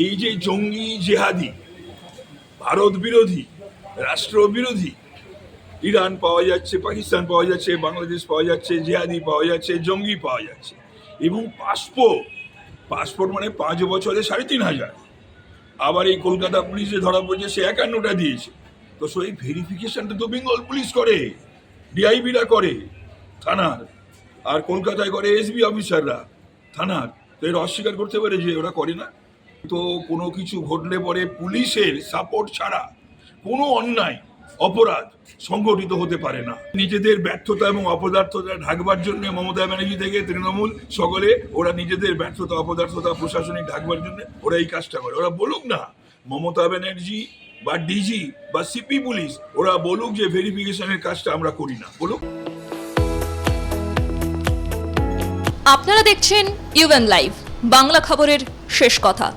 এই যে জঙ্গি জেহাদি, ভারত বিরোধী, রাষ্ট্র বিরোধী, ইরান পাওয়া যাচ্ছে, পাকিস্তান পাওয়া যাচ্ছে, বাংলাদেশ পাওয়া যাচ্ছে, জেহাদি পাওয়া যাচ্ছে, জঙ্গি পাওয়া যাচ্ছে, এবং পাসপোর্ট মানে 5 বছরে 3,500। আবার এই কলকাতা পুলিশে ধরা পড়েছে, সে 51টা দিয়েছে। তো সেই ভেরিফিকেশনটা তো বেঙ্গল পুলিশ করে, ডিআইবিরা করে থানার, আর কলকাতায় করে এসবি অফিসাররা থানার। তো এরা অস্বীকার করতে পারে যে ওরা করে না? তো কোনো কিছু ঘটলে পরে পুলিশের সাপোর্ট ছাড়া কোনো অন্যায় অপরাধ সংগঠিত হতে পারে না। নিজেদের ব্যর্থতা এবং অপদার্থতা ঢাকবার জন্য মমতা ব্যানার্জি থেকে তৃণমূল সকলে ওরা নিজেদের ব্যর্থতা অপদার্থতা প্রশাসনিক ঢাকবার জন্য ওরা এই কাজটা করে। ওরা বলুক না, মমতা ব্যানার্জি বা ডিজি বা সিপি পুলিশ ওরা বলুক যে ভেরিফিকেশনের কাজটা আমরা করি না, বলুক। আপনারা দেখছেন ইউএন লাইভ, বাংলা খবরের শেষ কথা।